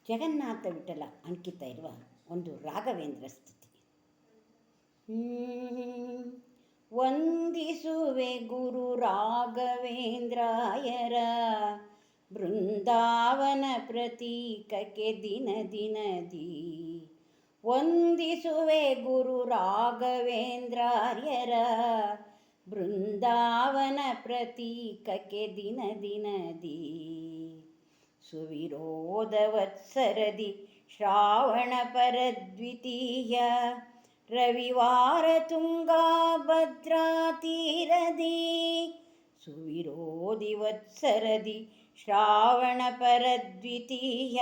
ಜಗನ್ನಾಥ ವಿಠಲ ಅಂಕಿತ ಇರುವ ಒಂದು ರಾಘವೇಂದ್ರ ಸ್ತುತಿ. ವಂದಿಸುವೆ ಗುರು ರಾಘವೇಂದ್ರಾಯರ, ಬೃಂದಾವನ ಪ್ರತೀಕಕ್ಕೆ ದಿನ ದಿನದಿ. ವಂದಿಸುವೆ ಗುರು ರಾಘವೇಂದ್ರಾರ್ಯರ, ಬೃಂದಾವನ ಪ್ರತೀಕಕ್ಕೆ ದಿನ ದಿನದಿ. ಸುವಿರೋಧ ವತ್ಸರದಿ ಶ್ರಾವಣ ಪರದ್ವಿತೀಯ, ರವಿವಾರ ತುಂಗಾ ಭದ್ರಾ ತೀರದಿ. ಸುವಿರೋಧಿ ವತ್ಸರದಿ ಶ್ರಾವಣ ಪರದ್ವಿತೀಯ,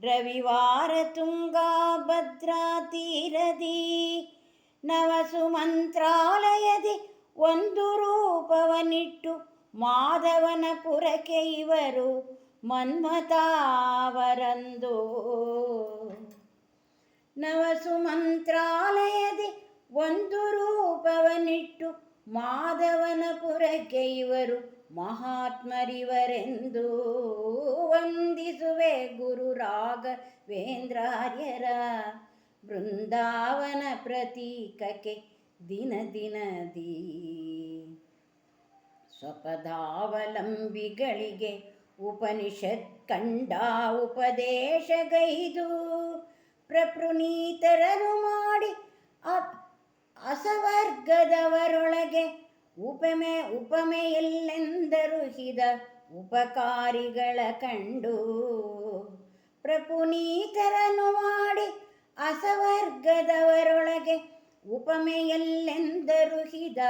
ರವಿವಾರ ತುಂಗಾ ಭದ್ರಾ ತೀರದಿ. ನವಸು ಮಂತ್ರಾಲಯದಿ ಒಂದು ರೂಪವನಿಟ್ಟು, ಮಾಧವನ ಪುರಕ್ಕೆ ಇವರು ಮನ್ಮಥಾವರಂದು. ನವಸು ಮಂತ್ರಾಲಯದಿ ಒಂದು ರೂಪವನಿಟ್ಟು, ಮಾಧವನ ಪುರಕ್ಕೆ ಇವರು ಮಹಾತ್ಮರಿವರೆಂದು. ವಂದಿಸುವೆ ಗುರು ರಾಘವೇಂದ್ರಾರ್ಯರ, ಬೃಂದಾವನ ಪ್ರತೀಕಕ್ಕೆ ದಿನ ದಿನದಿ. ಸ್ವಪದಾವಲಂಬಿಗಳಿಗೆ ಉಪನಿಷತ್ ಕಂಡ ಉಪದೇಶಗೈದು, ಪ್ರಪುನೀತರನು ಮಾಡಿ ಅಸವರ್ಗದವರೊಳಗೆ ಉಪಮೆಯಲ್ಲೆಂದರುಹಿದ ಉಪಕಾರಿಗಳ ಕಂಡು. ಪ್ರಪುನೀತರನು ಮಾಡಿ ಅಸವರ್ಗದವರೊಳಗೆ ಉಪಮೆಯಲ್ಲೆಂದರುಹಿದ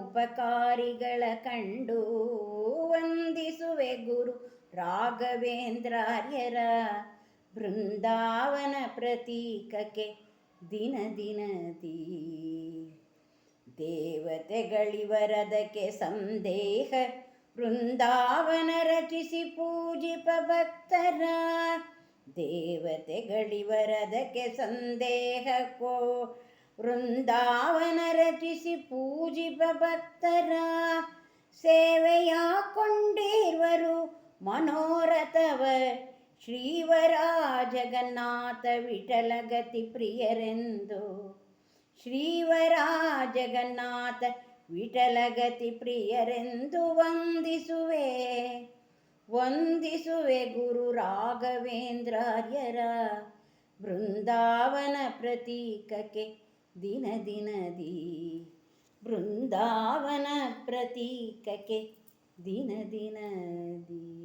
ಉಪಕಾರಿಗಳ ಕಂಡು. ವಂದಿಸುವೆ ಗುರು ರಾಘವೇಂದ್ರಾರ್ಯರ, ಬೃಂದಾವನ ಪ್ರತೀಕಕ್ಕೆ ದಿನ ದಿನದಿ. ದೇವತೆಗಳಿವರದಕ್ಕೆ ಸಂದೇಹ, ವೃಂದಾವನ ರಚಿಸಿ ಪೂಜಿಪ ಭಕ್ತರ. ದೇವತೆಗಳಿವರದಕ್ಕೆ ಸಂದೇಹಕ್ಕೋ, ವೃಂದಾವನ ರಚಿಸಿ ಪೂಜಿಪ ಭಕ್ತರ. ಸೇವೆಯ ಕೊಂಡಿರುವರು ಮನೋರಥವ, ಶ್ರೀವರ ಜಗನ್ನಾಥ ವಿಠಲಗತಿ ಪ್ರಿಯರೆಂದು. ಶ್ರೀವರ ಜಗನ್ನಾಥ ವಿಠಲಗತಿ ಪ್ರಿಯರೆಂದು ವಂದಿಸುವೆ ಗುರು ರಾಘವೇಂದ್ರಾರ್ಯರ, ಬೃಂದಾವನ ಪ್ರತೀಕಕ್ಕೆ ದಿನ ದಿನದಿ. ಬೃಂದಾವನ ಪ್ರತೀಕಕ್ಕೆ ದಿನ ದಿನದಿ.